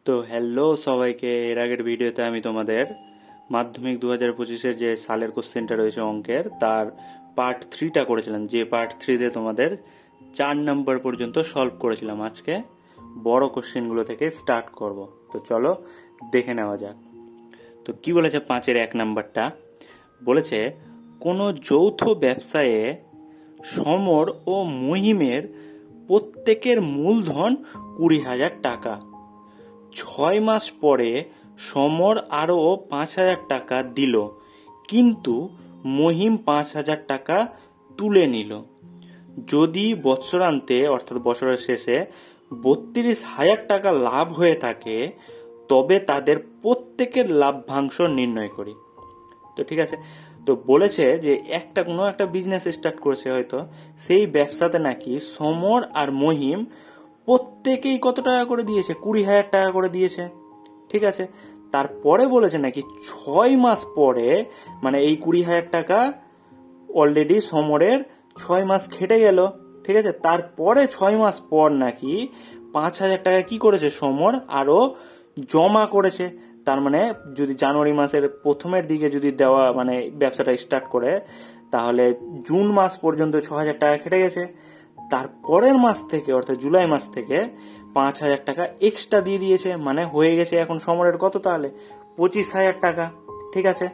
তো হ্যালো সবাইকে, এর আগের ভিডিওতে আমি তোমাদের মাধ্যমিক 2025-এর যে সালের কোশ্চেনটা রয়েছে অঙ্কের, তার পার্ট 3টা করেছিলাম। যে পার্ট 3তে তোমাদের 4 নম্বর পর্যন্ত সলভ করেছিলাম। আজকে বড় কোশ্চেনগুলো থেকে স্টার্ট করব। তো চলো দেখে নেওয়া যাক। তো কি বলেছে 5-এর 1 নাম্বারটা? বলেছে কোনো যৌথ ব্যবসায়ে সমর ও মহিমের প্রত্যেকের মূলধন 20,000 টাকা। 6 মাস পরে সমর আরও 5,000 টাকা দিল, কিন্তু মহিম 5,000 টাকা তুলে নিল। যদি বৎসরান্তে অর্থাৎ বছরের শেষে 32,000 টাকা লাভ হয়ে থাকে, তবে তাদের প্রত্যেকের লাভ্যাংশ নির্ণয় করি। তো ঠিক আছে, তো বলেছে যে কোনো একটা বিজনেস স্টার্ট করেছে হয়তো, সেই ব্যবসাতে নাকি সমর আর মহিম প্রত্যেকেই কত টাকা করে দিয়েছে, 20,000 টাকা করে দিয়েছে। ঠিক আছে, তারপরে বলেছে নাকি 6 মাস পরে, মানে এই 20,000 টাকা অলরেডি সমরের 6 মাস খেটে গেল। ঠিক আছে, তারপরে 6 মাস পর নাকি 5,000 টাকা কি করেছে সমর আরো জমা করেছে। তার মানে যদি জানুয়ারি মাসের প্রথমের দিকে যদি দেওয়া মানে ব্যবসাটা স্টার্ট করে, তাহলে জুন মাস পর্যন্ত 6,000 টাকা খেটে গেছে। তারপরের মাস থেকে অর্থাৎ জুলাই মাস থেকে 5,000 টাকা এক্সট্রা দিয়ে দিয়েছে, মানে হয়ে গেছে এখন সমরের কত, তাহলে 25,000 টাকা। ঠিক আছে,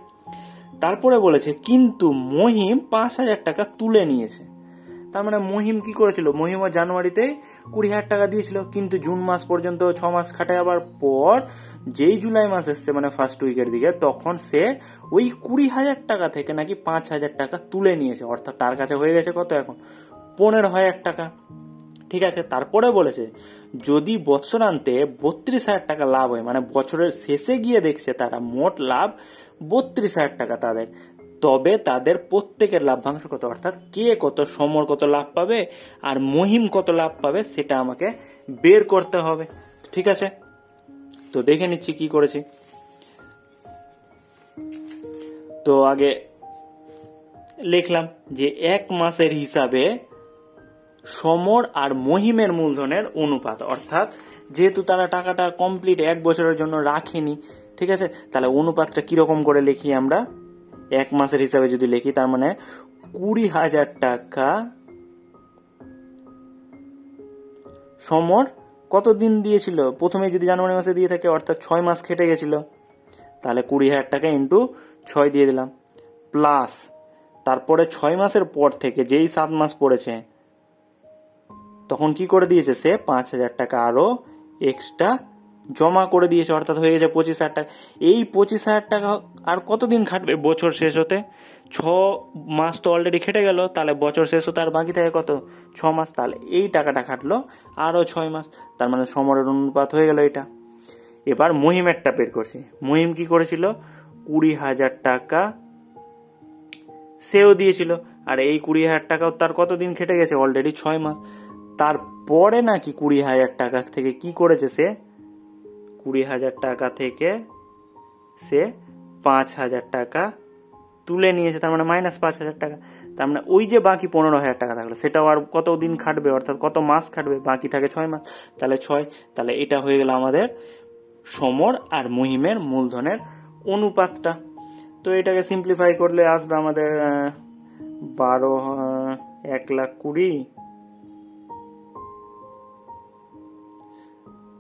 তারপরে বলেছে কিন্তু মহিম 5,000 টাকা তুলে নিয়েছে। তার মানে মহিম কি করেছিল, মহিমও জানুয়ারিতে 20,000 টাকা দিয়েছিল, কিন্তু জুন মাস পর্যন্ত 6 মাস খাটে যাবার পর যেই জুলাই মাস এসছে মানে ফার্স্ট উইকের দিকে, তখন সে ওই 20,000 টাকা থেকে নাকি 5,000 টাকা তুলে নিয়েছে। অর্থাৎ তার কাছে হয়ে গেছে কত এখন, 15,000 টাকা। ঠিক আছে, তারপরে বলেছে যদি বৎসরান্তে 32,000 টাকা লাভ হয়, মানে বছরের শেষে গিয়ে দেখছে তারা মোট লাভ 32,000 টাকা তাদের, তবে তাদের প্রত্যেকের লাভ্যাংশ কত, অর্থাৎ কে কত, সমর কত লাভ পাবে আর মহিম কত লাভ পাবে, সেটা আমাকে বের করতে হবে। ঠিক আছে, তো দেখে নিচ্ছি কি করেছি। তো আগে লিখলাম যে 1 মাসের হিসাবে সমর আর মহিমের মূলধনের অনুপাত, অর্থাৎ যেহেতু তারা টাকাটা কমপ্লিট 1 বছরের জন্য রাখেনি, ঠিক আছে, তাহলে অনুপাতটা কিরকম করে লিখি আমরা, 1 মাসের হিসাবে যদি লিখি, তার মানে 20,000 টাকা সমর কতদিন দিয়েছিল, প্রথমে যদি জানুয়ারি মাসে দিয়ে থাকে অর্থাৎ 6 মাস খেটে গেছিল, তাহলে 20,000 টাকা ইন্টু 6 দিয়ে দিলাম, প্লাস তারপরে 6 মাসের পর থেকে যেই 7 মাস পড়েছে তখন কি করে দিয়েছে সে 5,000 টাকা আরো এক্সট্রা জমা করে দিয়েছে, অর্থাৎ হয়ে গেছে 25,000 টাকা। এই 25,000 টাকা আর কতদিন খাটবে বছর শেষ হতে, 6 মাস তো অলরেডি খেটে গেল, তাহলে বছর শেষ হতে আর বাকি থাকে কত, 6 মাস, তাহলে এই টাকাটা খাটলো আরো 6 মাস, তার মানে সমরের অনুপাত হয়ে গেল এটা। এবার মহিমেরটা বের করছি। মহিম কি করেছিল, 20,000 টাকা সেও দিয়েছিল, আর এই 20,000 টাকাও তার কতদিন খেটে গেছে, অলরেডি 6 মাস। তারপরে নাকি 20,000 টাকা থেকে কি করেছে সে, 20,000 টাকা থেকে সে 5,000 টাকা তুলে নিয়েছে, তার মানে মাইনাস 5,000 টাকা। তার মানে ওই যে বাকি 15,000 টাকা থাকলো, সেটাও আর কতদিন খাটবে, অর্থাৎ কত মাস খাটবে, বাকি থাকে 6 মাস, তাহলে 6, তাহলে এটা হয়ে গেল আমাদের সমর আর মহিমের মূলধনের অনুপাতটা। তো এটাকে সিম্পলিফাই করলে আসবে আমাদের 1,20,000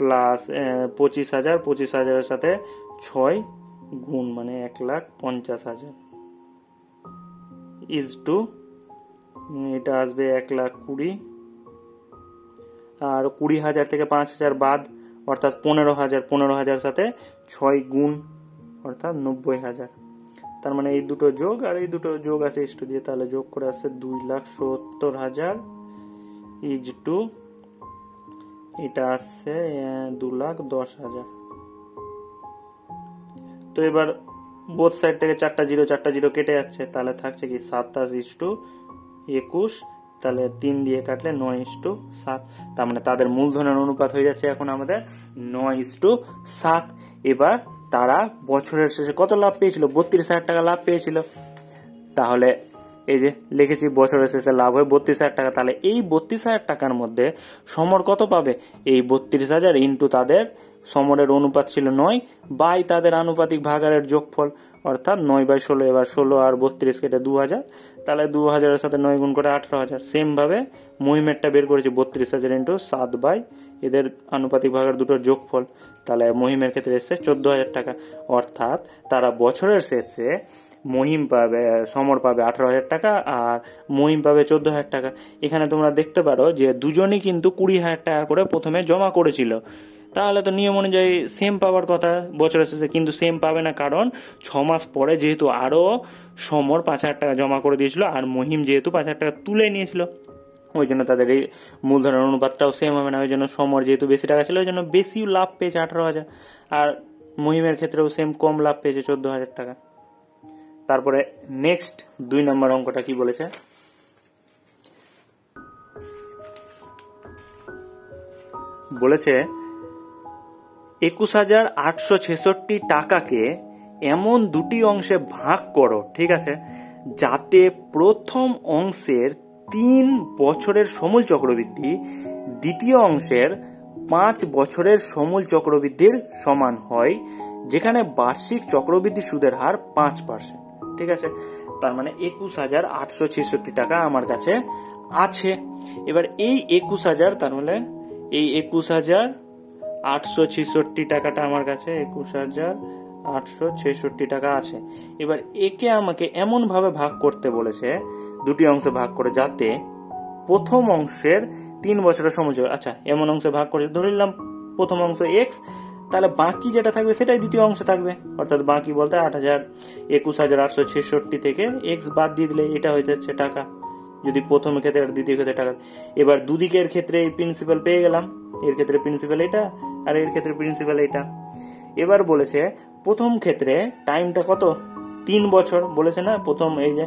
প্লাস 25,000, 25,000-এর সাথে 6 গুণ, মানে 1,50,000 ইজ টু, এটা আসবে 1,20,000, আর 20,000 থেকে 5,000 বাদ, অর্থাৎ 15,000, 15,000 সাথে 6 গুণ, অর্থাৎ 90,000। তার মানে এই দুটো যোগ আর এই দুটো যোগ আছে ইস্টু দিয়ে, তাহলে যোগ করে আসছে 2,70,000 ইজ টু, এটা আসছে 2,10,000। তো এবার বোথ সাইড থেকে 4টা জিরো কেটে যাচ্ছে, তাহলে থাকছে কি 27:21, তাহলে 3 দিয়ে কাটলে 9:7, তার মানে তাদের মূলধনের অনুপাত হয়ে যাচ্ছে এখন আমাদের 9:7। এবার তারা বছরের শেষে কত লাভ পেয়েছিল, 32,000 টাকা লাভ পেয়েছিল, তাহলে এই যে লিখেছি বছরের শেষে লাভ হয় 32,000 টাকা, তাহলে এই 32,000 টাকার মধ্যে সমর কত পাবে, এই 32,000 ইন্টু তাদের সমরের অনুপাত ছিল 9 বাই তাদের আনুপাতিক ভাগাড়ের যোগফল, অর্থাৎ 9/16। এবার 16 আর 32 কেটে 2000, তাহলে 2000-এর সাথে 9 গুণ করে 18,000। সেম ভাবে মহিমেরটা বের করেছি 32,000 ইন্টু 7 বাই এদের আনুপাতিক ভাগাড় দুটোর যোগফল, তাহলে মহিমের ক্ষেত্রে এসছে 14,000 টাকা। অর্থাৎ তারা বছরের শেষে মহিম পাবে, সমর পাবে 18,000 টাকা আর মহিম পাবে 14,000 টাকা। এখানে তোমরা দেখতে পারো যে দুজনই কিন্তু 20,000 টাকা করে প্রথমে জমা করেছিল, তাহলে তো নিয়ম অনুযায়ী সেম পাওয়ার কথা বছরের শেষে, কিন্তু সেম পাবে না, কারণ 6 মাস পরে যেহেতু আরও সমর 5,000 টাকা জমা করে দিয়েছিল আর মহিম যেহেতু 5,000 টাকা তুলে নিয়েছিল, ওই জন্য তাদের এই মূলধনের অনুপাতটাও সেম হবে না। ওই জন্য সমর যেহেতু বেশি টাকা ছিল ওই জন্য বেশি লাভ পেয়েছে 18,000, আর মহিমের ক্ষেত্রেও সেম কম লাভ পেয়েছে 14,000 টাকা। তারপরে নেক্সট 2 নম্বর অঙ্কটা কি বলেছে, বলেছে 21,866 টাকাকে এমন দুটি অংশে ভাগ করো, ঠিক আছে, যাতে প্রথম অংশের 3 বছরের সমূল চক্রবৃদ্ধি দ্বিতীয় অংশের 5 বছরের সমূল চক্রবৃদ্ধির সমান হয়, যেখানে বার্ষিক চক্রবৃদ্ধি সুদের হার 5%। ঠিক আছে, তার মানে 21,866 টাকা আমার কাছে আছে। এবার এই 21,000, তার মানে এই 21,866 টাকাটা আমার কাছে 21,866 টাকা আছে। এবার একে আমাকে এমন ভাবে ভাগ করতে বলেছে, দুটি অংশে ভাগ করে, যাতে প্রথম অংশের 3 বছরের সময়, আচ্ছা এমন অংশে ভাগ করে ধরে নিলাম প্রথম অংশ এক্স, তাহলে বাকি যেটা থাকবে সেটাই দ্বিতীয় অংশে থাকবে, অর্থাৎ বাকি বলতে 21,866 থেকে এক্স বাদ দিয়ে দিলে এটা হয়ে যাচ্ছে টাকা, যদি প্রথম ক্ষেত্রে আর দ্বিতীয় ক্ষেত্রে টাকা। এবার দুদিকের ক্ষেত্রে এই প্রিন্সিপাল পেয়ে গেলাম, এর ক্ষেত্রে প্রিন্সিপাল এটা আর এর ক্ষেত্রে প্রিন্সিপাল এটা। এবার বলেছে প্রথম ক্ষেত্রে টাইমটা কত, 3 বছর বলেছে না, প্রথম এই যে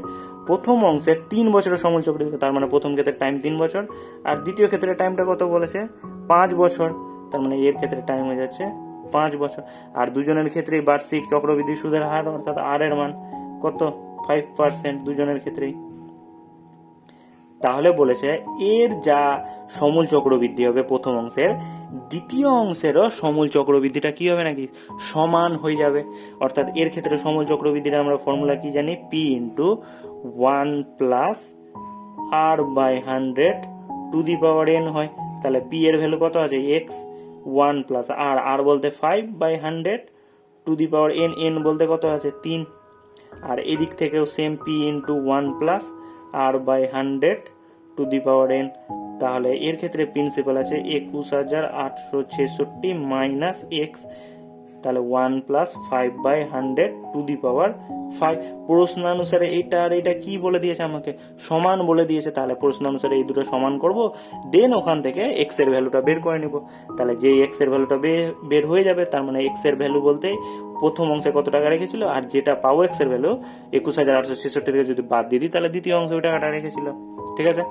প্রথম অংশের 3 বছরের সমূল চক্রবৃদ্ধি, তার মানে প্রথম ক্ষেত্রে টাইম 3 বছর, আর দ্বিতীয় ক্ষেত্রে টাইমটা কত বলেছে 5 বছর, তার মানে এর ক্ষেত্রে টাইম হয়ে যাচ্ছে 5 বছর। আর দুজনের ক্ষেত্রেই বার্ষিক চক্রবৃদ্ধি সুদের হার অর্থাৎ আর এর মান কত 5% দুজনের ক্ষেত্রেই। তাহলে বলেছে এর যা সমূল চক্রবৃদ্ধি হবে প্রথম অংশের, দ্বিতীয় অংশেরও সমূল চক্রবৃদ্ধিটা কি হবে নাকি সমান হয়ে যাবে। অর্থাৎ এর ক্ষেত্রে সমূল চক্রবৃদ্ধির আমরা ফর্মুলা কি জানি, P into 1 plus R by 100 to the power n হয়। তাহলে পি এর ভ্যালু কত আছে এক্স, 1 প্লাস আর, আর বলতে 5/100 to the power n, n বলতে কত আছে 3, আর এদিক থেকেও same P into 1 plus R by 100 to the power n. তাহলে এর ক্ষেত্রে প্রিন্সিপাল আছে 21,866 মাইনাস এক্স, তাহলে 1 প্লাস 5/100 টু দি পাওয়ার 5। প্রশ্ন অনুসারে এটা আর এটা কি বলে দিয়েছে আমাকে, সমান বলে দিয়েছে। তাহলে প্রশ্ন অনুসারে এই দুটো সমান করব, দেন ওখান থেকে এক্স এর ভ্যালুটা বের করে নিব। তাহলে যে এক্স এর ভ্যালুটা বের হয়ে যাবে, তার মানে এক্স এর ভ্যালু বলতে প্রথম অংশে কত টাকা রেখেছিল, আর যেটা পাবো এক্স এর ভ্যালু 21,866 থেকে যদি বাদ দিয়ে দিই, তাহলে দ্বিতীয় অংশে ওই টাকাটা রেখেছিল। ঠিক আছে,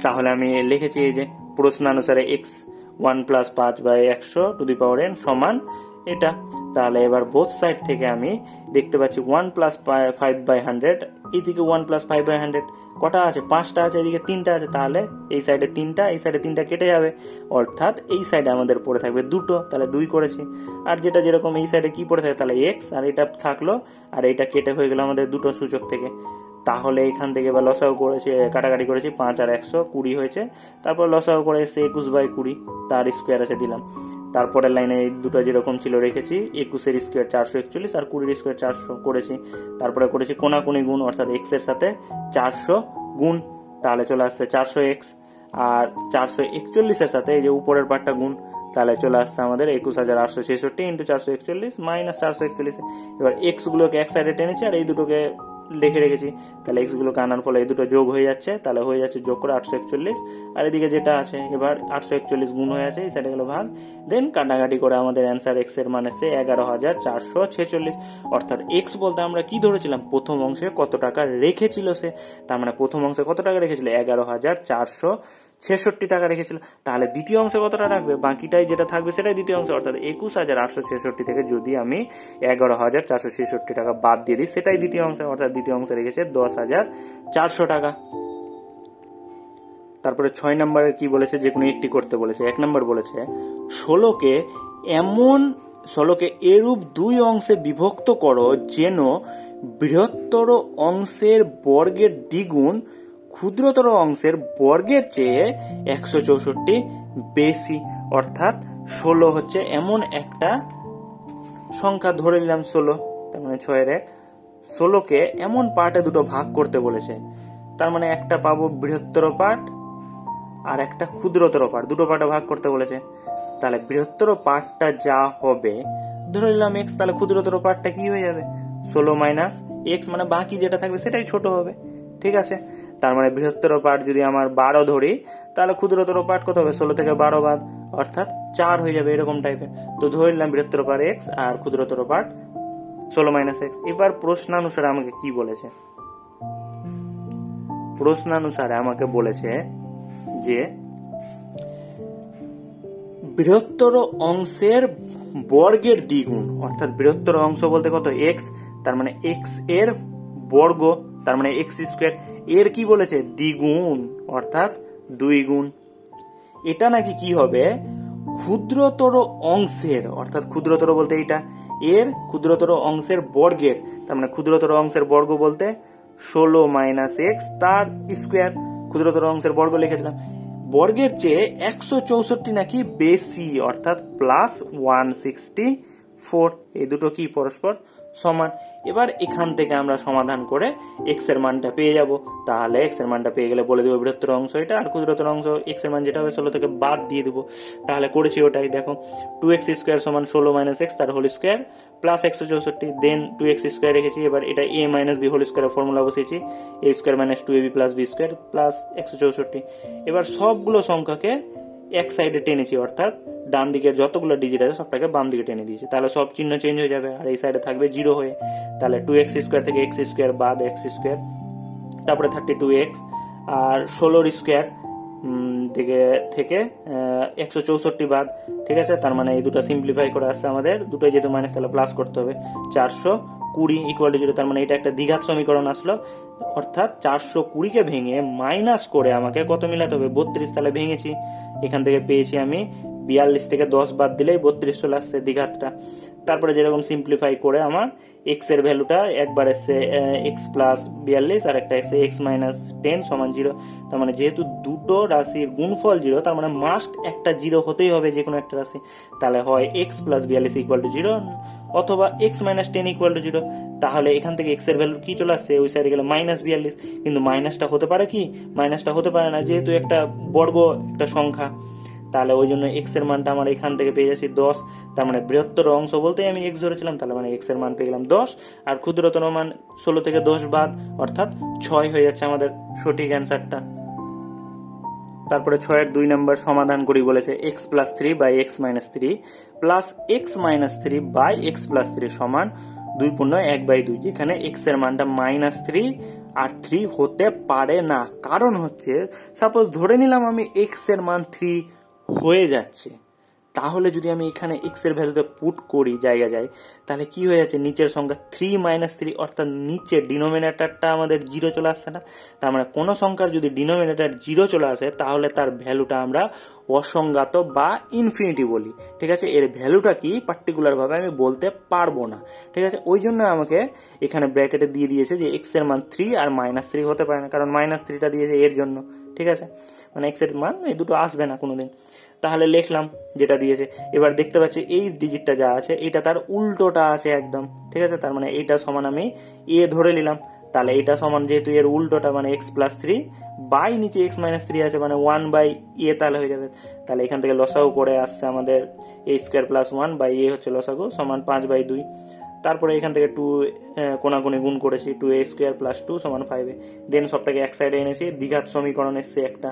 তাহলে আমি লিখেছি এই যে প্রশ্নানুসারে x 1 plus 5/100 to the power n সমান এটা। তাহলে এবার বোথ সাইড থেকে আমি দেখতে পাচ্ছি 1 প্লাস 5/100, এইদিকে 1 প্লাস 5/100 কটা আছে, 5টা আছে, এদিকে 3টা আছে, তাহলে এই সাইডে 3টা এই সাইডে 3টা কেটে যাবে, অর্থাৎ এই সাইডে আমাদের পড়ে থাকবে 2, তাহলে 2 করেছি। আর যেটা যেরকম এই সাইডে কি পড়ে থাকে, তাহলে এক্স, আর এটা থাকলো, আর এটা কেটে হয়ে গেল আমাদের 2 সূচক থেকে। তাহলে এখান থেকে এবার লসাগু করেছি, কাটাকাটি করেছি, 5 আর 100 20 হয়েছে, তারপর লসাগু করে এসে 21/20 তার স্কোয়ার আছে দিলাম। তারপরের লাইনে এই দুটো যেরকম ছিল রেখেছি, 21 এর স্কোয়ার 441 আর 20 এর স্কোয়ার 400 করেছি। তারপরে করেছি কোনাকুনি গুণ, অর্থাৎ এক্স এর সাথে 400 গুণ, তাহলে চলে আসছে 400x, আর 441 এর সাথে এই যে উপরের পার্টটা গুণ, তাহলে চলে আসছে আমাদের 21,866 ইন্টু 441 মাইনাস 441। এবার এক্স গুলোকে এক সাইডে টেনেছি আর এই দুটোকে লিখে রেখেছি, তাহলে এক্স গুলোকে আনার ফলে এই দুটো যোগ হয়ে যাচ্ছে, তাহলে হয়ে যাচ্ছে যোগ করে 841, আর এদিকে যেটা আছে এবার 841 গুণ হয়ে আছে, এই সাইডে গেল ভাগ, দেন কাটাকাটি করে আমাদের অ্যান্সার এক্স এর মান এসছে 11,446। অর্থাৎ এক্স বলতে আমরা কি ধরেছিলাম, প্রথম অংশে কত টাকা রেখেছিল সে, তার মানে প্রথম অংশে কত টাকা রেখেছিল 11,466 টাকা রেখেছিল। তাহলে দ্বিতীয় অংশে কতটা রাখবে, বাকিটাই যেটা থাকবে সেটাই দ্বিতীয় অংশ, অর্থাৎ 21,866 থেকে যদি আমি 11,466 টাকা বাদ দিয়ে দিই, সেটাই দ্বিতীয় অংশ, অর্থাৎ দ্বিতীয় অংশে রেখেছে 10,400 টাকা। তারপরে 6 নম্বরে কি বলেছে, যে কোনো একটি করতে বলেছে। 1 নম্বর বলেছে 16কে এমন ষোলোকে এরূপ দুই অংশে বিভক্ত করো যেন বৃহত্তর অংশের বর্গের দ্বিগুণ ক্ষুদ্রতর অংশের বর্গের চেয়ে 164 বেশি। অর্থাৎ 16 হচ্ছে এমন একটা সংখ্যা, ধরে নিলাম 16, তার মানে 6-1। 16কে এমন পার্টে দুটো ভাগ করতে বলেছে, তার মানে একটা পাবো বৃহত্তর পার্ট আর একটা ক্ষুদ্রতর পার্ট, দুটো পার্টে ভাগ করতে বলেছে। তাহলে বৃহত্তর পার্টটা যা হবে, ধরে নিলাম x, তাহলে ক্ষুদ্রতর পার্টটা কি হয়ে যাবে 16 মাইনাস x, মানে বাকি যেটা থাকবে সেটাই ছোট হবে। ঠিক আছে, তার মানে বৃহত্তর পার্ট যদি আমার 12 ধরি, তাহলে ক্ষুদ্রতর পার্ট কত হবে 16 থেকে 12 বাদ, অর্থাৎ 4 হয়ে যাবে, এরকম টাইপের। তো ধরে নিলাম বৃহত্তর পার্ট x আর ক্ষুদ্রতর পার্ট 16 মাইনাস x। এবার প্রশ্নানুসারে আমাকে কি বলেছে, প্রশ্নানুসারে আমাকে বলেছে যে বৃহত্তর অংশের বর্গের দ্বিগুণ, অর্থাৎ বৃহত্তর অংশ বলতে কত x, তার মানে x এর বর্গ, তার মানে x স্কয়ার, এর কি বলেছে দ্বিগুণ, অর্থাৎ 2 গুণ। এটা নাকি কি হবে ক্ষুদ্রতর অংশের, অর্থাৎ ক্ষুদ্রতর বলতে এইটা, এর ক্ষুদ্রতর অংশের বর্গের, তার মানে ক্ষুদ্রতর অংশের বর্গ বলতে 16 মাইনাস x তার স্কয়ার, ক্ষুদ্রতর অংশের বর্গ লিখেছিলাম, বর্গের চেয়ে 164 নাকি বেশি, অর্থাৎ প্লাস 164। এই দুটো কি পরস্পর সমান। এবার এখান থেকে আমরা সমাধান করে x এর মানটা পেয়ে যাব। তাহলে x এর মানটা পেয়ে গেলে বলে দেবো বৃহত্তর অংশ এটা, আর ক্ষুদ্রতর অংশ x এর মান যেটা হবে 16 থেকে বাদ দিয়ে দেবো। তাহলে করেছি ওটাই, দেখো 2x স্কয়ার সমান 16 মাইনাস x তার whole square plus 164, then 2x square রেখেছি। এবার এটা a মাইনাস b হোল স্কয়ারের ফর্মুলা বসিয়েছি, a square minus 2ab plus b square plus 164। এবার সবগুলো সংখ্যাকে এক সাইডে টেনেছি, অর্থাৎ ডান দিকের যতগুলো ডিজিট আছে সবটাকে বাম দিকে টেনে দিয়েছি, তাহলে সব চিহ্ন চেঞ্জ হয়ে যাবে আর এই সাইডে থাকবে 0 হয়ে। তাহলে 2x স্কয়ার থেকে x স্কয়ার বাদ x স্কয়ার, তারপরে 32x আর 16 স্কয়ার থেকে 164 বাদ। ঠিক আছে, তার মানে এই দুটো সিম্পলিফাই করে আসছে আমাদের, দুটোই যেহেতু মাইনাস তাহলে প্লাস করতে হবে, 420 ইকুয়াল টু 0। তার মানে এটা একটা দ্বিঘাত সমীকরণ আসলো, অর্থাৎ 420কে ভেঙে মাইনাস করে আমাকে কত মিলাতে হবে 32, তাহলে ভেঙেছি, এখান থেকে পেয়েছি আমি 42 থেকে 10 বাদ দিলেই 32 চলে আসছে দ্বিঘাতটা। তারপরে যেরকম সিম্পলিফাই করে আমার x এর ভ্যালুটা একবার এসছে x প্লাস 42 আর একটা এসছে x মাইনাস 10 সমান 0। তার মানে যেহেতু দুটো রাশির গুণফল 0, তার মানে মাস্ট একটা 0 হতেই হবে যে কোনো একটা রাশি, তাহলে হয় x প্লাস 42 ইকুয়াল টু 0 অথবা x মাইনাস 10 ইকুয়াল টু 0। তাহলে এখান থেকে x এর ভ্যালু কি চলে আসছে, ওই সাইডে গেলে মাইনাস 42, কিন্তু মাইনাসটা হতে পারে কি, মাইনাসটা হতে পারে না যেহেতু একটা বর্গ একটা সংখ্যা, তাহলে ওই জন্য x এর মানটা আমার এখান থেকে পেয়ে যাচ্ছি 10। তার মানে বৃহত্তর অংশ বলতে আমি x ধরেছিলাম, তাহলে মানে x এর মান পেয়ে গেলাম 10, আর ক্ষুদ্রতর মান 16 থেকে 10 বাদ, অর্থাৎ 6 হয়ে যাচ্ছে আমাদের সঠিক অ্যান্সারটা। তারপরে 6 এর 2 নম্বর সমাধান করি বলেছে x plus 3 by x minus 3 plus x minus 3 by x plus 3 সমান 2/1/2, যেখানে x এর মানটা মাইনাস 3 আর 3 হতে পারে না। কারণ হচ্ছে সাপোজ ধরে নিলাম আমি x এর মান 3 হয়ে যাচ্ছে, তাহলে যদি আমি এখানে x এর ভ্যালুতে পুট করি জায়গায়, তাহলে কি হয়ে যাচ্ছে নিচের সংখ্যা 3 মাইনাস 3, অর্থাৎ নিচে ডিনোমিনেটরটা আমাদের 0 চলে আসছে না। তার মানে কোনো সংখ্যার যদি ডিনোমিনেটর 0 চলে আসে তাহলে তার ভ্যালুটা আমরা অসংজ্ঞাত বা ইনফিনিটি বলি। ঠিক আছে, এর ভ্যালুটা কি পার্টিকুলার ভাবে আমি বলতে পারবো না। ঠিক আছে, ওই জন্য আমাকে এখানে ব্র্যাকেটে দিয়ে দিয়েছে যে x এর মান 3 আর মাইনাস 3 হতে পারে না, কারণ মাইনাস 3টা দিয়েছে এর জন্য। ঠিক আছে, মানে x এর মান এই দুটো আসবে না কোনোদিন। তাহলে লিখলাম যেটা দিয়েছে। এবার দেখতে পাচ্ছি এই ডিজিটটা যা আছে এটা তার উল্টোটা আছে একদম। ঠিক আছে, তার মানে এইটা সমান আমি a ধরে নিলাম, তাহলে এটা সমান যেহেতু এর উল্টোটা মানে x প্লাস 3 বাই নিচে x মাইনাস 3 আছে মানে 1/a, তাহলে হয়ে যাবে। তাহলে এখান থেকে লসাগু করে আসছে আমাদের a square plus 1 by a হচ্ছে লসাগু সমান 5/2। তারপরে এখান থেকে 2 কোনাকুনি গুণ করেছি, 2a স্কয়ার প্লাস 2 সমান 5a। দেন সবটাকে এক সাইডে এনেছি, দ্বিঘাত সমীকরণ এসছে একটা।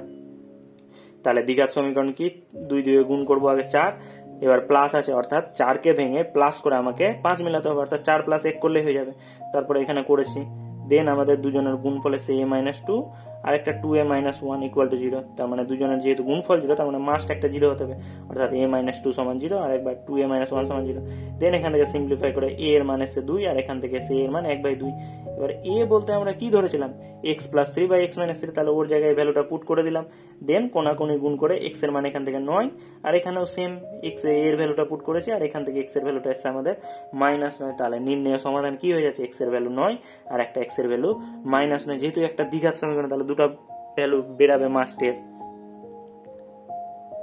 তাহলে দ্বিঘাত সমীকরণ কি, 2 দিয়ে গুণ করবো আগে 4, এবার প্লাস আছে অর্থাৎ 4কে ভেঙে প্লাস করে আমাকে 5 মিলাতে হবে, অর্থাৎ 4 প্লাস 1 করলে হয়ে যাবে। তারপরে এখানে করেছি, দেন আমাদের দুজনের গুণফল এসে a মাইনাস 2 আর একটা 2a মাইনাস 1 ইকুয়াল টু 0। তার মানে দুজনের যেহেতু গুণফল 0, তার মানে মাস্ট একটা 0 হতে হবে, অর্থাৎ a মাইনাস 2 সমান 0, আর একবার 2a মাইনাস 1 সমান 0। দেন এখান থেকে সিম্পলিফাই করে a এর মান এসে 2, আর এখান থেকে c এর মান 1/2। এবার a বলতে আমরা কি ধরেছিলাম, x plus 3 by x minus 3, তাহলে ওর জায়গায় ভ্যালুটা পুট করে দিলাম। দেন কোনাকুনি গুণ করে x এর মান এখান থেকে 9, আর এখানেও সেম x এর ভ্যালুটা পুট করেছি, আর এখান থেকে x এর ভ্যালুটা এসছে আমাদের -9। তাহলে নির্ণয় সমাধান কি হয়ে যাচ্ছে, x এর ভ্যালু 9 আর একটা x এর ভ্যালু -9। যেহেতু একটা দ্বিঘাত সমীকরণ, তাহলে দুটো ভ্যালু বেরাবে মাস্টের।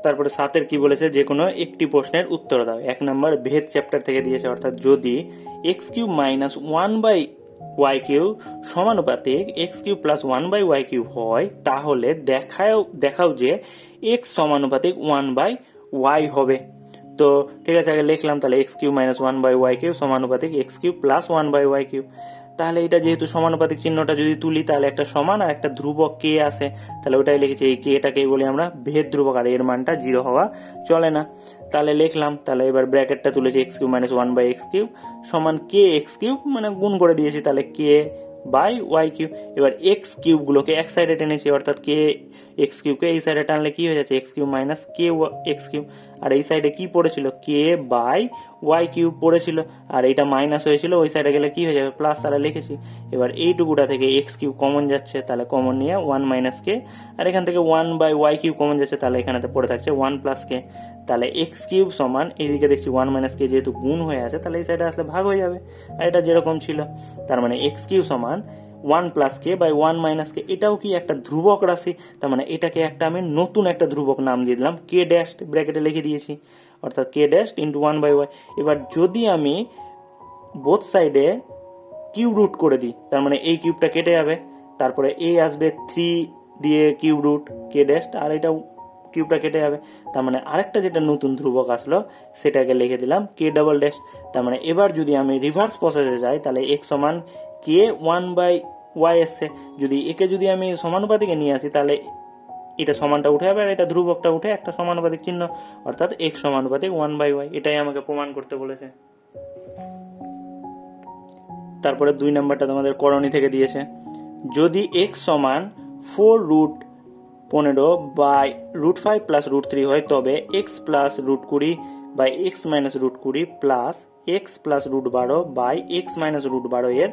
তারপরে 7 কি বলেছে, যে কোনো একটি প্রশ্নের উত্তর দাও। 1 নম্বর ভেদ চ্যাপ্টার থেকে দিয়েছে, অর্থাৎ যদি x³ মাইনাস 1/y³ সমানুপাতিক x³ প্লাস 1/y³ হয়, তাহলে দেখাও যে x সমানুপাতিক 1/y হবে। তো ঠিক আছে, আগে লিখলাম, তাহলে x³ মাইনাস 1/y³ সমানুপাতিক x³ প্লাস 1/y³। তাহলে এটা যেহেতু সমানুপাতিক চিহ্নটা যদি তুলি, তাহলে একটা সমান আর একটা ধ্রুবক কে আসে, তাহলে ওটাই লিখেছি। এই কেটাকে বলি আমরা ভেদ ধ্রুবক, আর এর মানটা 0 হওয়া চলে না। তাহলে লিখলাম, তাহলে এবার ব্র্যাকেটটা তুলেছি x³ মাইনাস 1/x³ সমান k x³ মানে গুণ করে দিয়েছি, তাহলে k বাই y³। এবার x³ গুলোকে এক সাইডে টেনেছি, অর্থাৎ k x³ কে এই সাইডে টানলে কি হয়ে যাচ্ছে, x³ মাইনাস k x³। আর এই সাইডে কি পড়েছিল, k বাই y³ পড়েছিল, আর এইটা মাইনাস হয়েছিল, ওই সাইডে গেলে কি হয়ে যাবে, প্লাস। তাহলে লিখেছি। এবার এইটুকুটা থেকে x³ কমন যাচ্ছে, তাহলে কমন নিয়ে 1 মাইনাস k, আর এখান থেকে 1/y³ কমন যাচ্ছে, তাহলে এখানেতে পড়ে থাকছে 1 প্লাস k। তাহলে x³ সমান, এইদিকে দেখছি 1 মাইনাস k যেহেতু গুণ হয়ে আছে, তাহলে এই সাইডে আসলে ভাগ হয়ে যাবে, আর এটা যেরকম ছিল। তার মানে x³ সমান 1 plus k by 1 minus k। এটাও কি একটা ধ্রুবক রাশি, তার মানে এটাকে একটা আমি নতুন একটা ধ্রুবক নাম দিয়ে দিলাম, k ড্যাশ ব্র্যাকেটে লিখে দিয়েছি, অর্থাৎ k ড্যাশ ইন্টু 1/y। এবার যদি আমি বোথ সাইডে কিউব রুট করে দিই, তার মানে এই কিউবটা কেটে যাবে, তারপরে a আসবে 3 দিয়ে কিউব রুট k ড্যাশ, আর এটা কিউবটা কেটে যাবে। তার মানে আরেকটা যেটা নতুন ধ্রুবক আসলো, সেটাকে লিখে দিলাম k ডাবল ড্যাশ। তার মানে এবার যদি আমি রিভার্স প্রসেসে যাই, তাহলে x সমান k 1/y এসছে। যদি একে যদি আমি সমানুপাতিকে নিয়ে আসি, তাহলে এটা সমানটা উঠে যাবে, আর এটা ধ্রুবকটা উঠে একটা সমানুপাতিক চিহ্ন, অর্থাৎ x সমানুপাতিক 1/y। এটাই আমাকে প্রমাণ করতে বলেছে। তারপরে 2 নাম্বারটা তোমাদের করণী থেকে দিয়েছে, যদি x সমান 4√15 বাই √5 প্লাস √3 হয়, তবে x plus √20 by x minus √20 plus x plus √12 by x minus √12 এর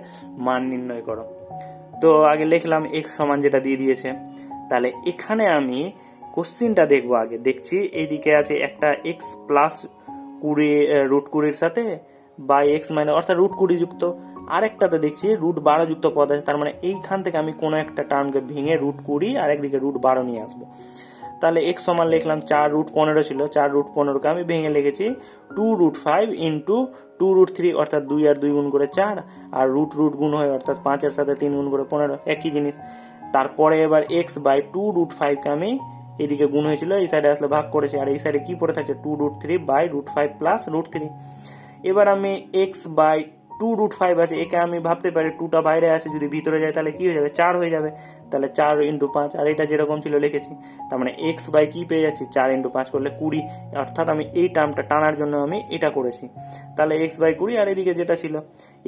মান নির্ণয় করো। তো আগে লিখলাম x সমান যেটা দিয়ে দিয়েছে, তাহলে এখানে আমি কোশ্চিনটা দেখবো। আগে দেখছি এইদিকে আছে একটা x প্লাস √20 সাথে বাই x মাইনাস, অর্থাৎ √20 যুক্ত, আরেকটাতে দেখছি √12 যুক্ত পদ আছে। তার মানে এইখান থেকে আমি কোনো একটা টার্মকে ভেঙে √20 আর একদিকে √12 নিয়ে আসবো। তাহলে x সমান লিখলাম 4√15 ছিল, 4√15কে আমি ভেঙে লিখেছি 2√5 ইন্টু 2√3, অর্থাৎ 2 আর 2 গুণ করে 4, আর √√ গুণ হয়, অর্থাৎ 5 এর সাথে 3 গুণ করে 15, একই জিনিস। তারপরে এবার x বাই 2√5কে আমি এদিকে গুণ হয়েছিল, এই সাইডে আসলে ভাগ করেছি, আর এই সাইডে কি পড়ে থাকছে 2√3 বাই √5 প্লাস √3। এবার আমি x বাই 2√5 আছে, একে আমি ভাবতে পারি 2টা বাইরে আছে, যদি ভিতরে যায় তাহলে কি হয়ে যাবে, 4 হয়ে যাবে, তাহলে 4 ইন্টু 5, আর এটা যেরকম ছিল লিখেছি। তার মানে x বাই কি পেয়ে যাচ্ছি, 4 ইন্টু 5 করলে 20, অর্থাৎ আমি এই টার্মটা টানার জন্য আমি এটা করেছি। তাহলে x বাই 20, আর এদিকে যেটা ছিল।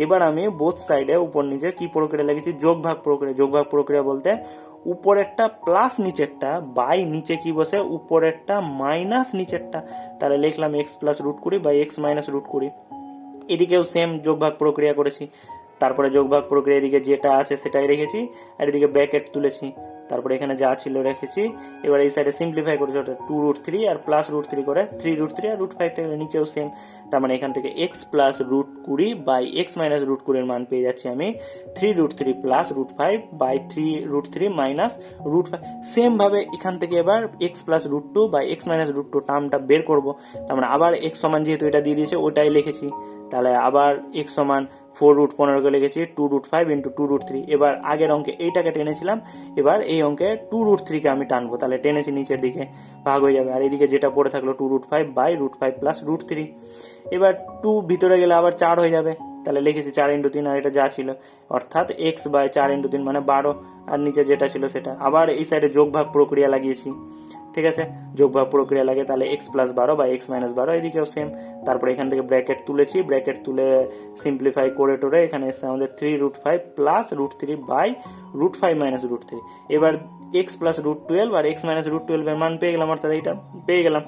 এবার আমি বোথ সাইডে উপর নিচে কি প্রক্রিয়া লিখেছি, যোগ ভাগ প্রক্রিয়া। যোগ ভাগ প্রক্রিয়া বলতে উপরেরটা প্লাস নিচেরটা বাই নিচে কি বসে, উপরেরটা মাইনাস নিচেরটা। তাহলে লিখলাম x plus √20 by x minus √20। এদিকেও সেম যোগভাগ প্রক্রিয়া করেছি, তারপরে যোগভাগ প্রক্রিয়া এদিকে যেটা আছে সেটাই রেখেছি, আর এদিকে ব্র্যাকেট তুলেছি, তারপরে এখানে যা ছিল রেখেছি। এবার এই সাইডে সিম্পলিফাই করেছি, ওটা 2√3 আর প্লাস √3 করে 3√3 আর √5 নিচেও সেম। তার মানে এখান থেকে x plus √20 by x minus √20 এর মান পেয়ে যাচ্ছি আমি 3√3 প্লাস √5 বাই 3√3 মাইনাস √5। সেম ভাবে এখান থেকে এবার x plus √2 by x minus √2 টার্মটা বের করব। তার মানে আবার x সমান যেহেতু এটা দিয়ে দিয়েছে ওটাই লিখেছি, তাহলে আবার x সমান 4√15কে লিখেছি 2√5 ইন্টু 2√3। এবার আগের অঙ্কে এইটাকে টেনেছিলাম, এবার এই অঙ্কে 2√3কে আমি টানবো, তাহলে টেনেছি নিচের দিকে, ভাগ হয়ে যাবে, আর এইদিকে যেটা পড়ে থাকলো 2√5 বাই √5 প্লাস √3। এবার 2 ভিতরে গেলে আবার 4 হয়ে যাবে, তাহলে লিখেছি 4 ইন্টু 3, আর এটা যা ছিল, অর্থাৎ x বাই 4 ইন্টু 3 মানে 12, আর নিচে যেটা ছিল সেটা। আবার এই সাইডে যোগ ভাগ প্রক্রিয়া লাগিয়েছি, ঠিক আছে, যোগ ভাগ প্রক্রিয়া লাগে, তাহলে x প্লাস 12 বা x মাইনাস 12, এদিকেও সেম। তারপরে এখান থেকে ব্র্যাকেট তুলেছি, ব্র্যাকেট তুলে সিম্পলিফাই করে টোরে এখানে এসছে আমাদের 3√5 প্লাস √3 বাই √5 মাইনাস √3। এবার x প্লাস √12 আর x মাইনাস √12 এর মান পেয়ে গেলাম, অর্থাৎ এইটা পেয়ে গেলাম,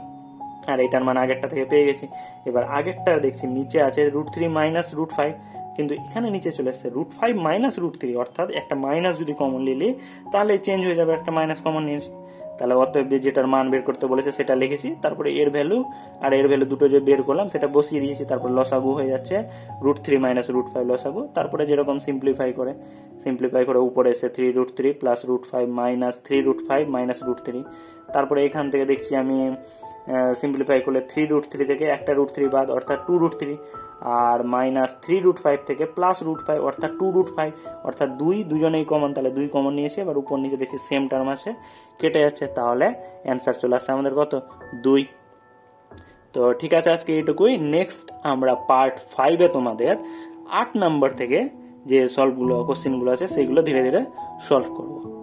আর এইটার মান আগেরটা থেকে পেয়ে গেছি। এবার আগেরটা দেখছি নিচে আছে √3 মাইনাস √5, কিন্তু এখানে নিচে চলে এসছে √5 মাইনাস √3, অর্থাৎ একটা মাইনাস যদি কমন নিলি তাহলে চেঞ্জ হয়ে যাবে, একটা মাইনাস কমন নিয়েছি। তাহলে অতএব যেটার মান বের করতে বলেছে সেটা লিখেছি, তারপরে এর ভ্যালু আর এর ভ্যালু দুটো যে বের করলাম সেটা বসিয়ে দিয়েছি, তারপর লসাগু হয়ে যাচ্ছে √3 মাইনাস √5 লসাগু। তারপরে যেরকম সিম্পলিফাই করে উপরে এসে 3√3 প্লাস √5 মাইনাস 3√5 মাইনাস √3। তারপরে এখান থেকে দেখছি আমি সিম্পলিফাই করলে 3√3 থেকে একটা √3 বাদ, অর্থাৎ 2√3, আর মাইনাস 3√5 থেকে প্লাস √5 অর্থাৎ 2√5, অর্থাৎ দুজনেই কমন, তাহলে 2 কমন নিয়েছে। এবার উপর নিচে দেখছি সেম টার্ম আছে, কেটে যাচ্ছে, তাহলে অ্যান্সার চলে আসছে আমাদের কত, 2। তো ঠিক আছে, আজকে এইটুকুই। নেক্সট আমরা পার্ট 5-এ তোমাদের 8 নাম্বার থেকে যে কোশ্চেনগুলো আছে সেগুলো ধীরে ধীরে সলভ করবো।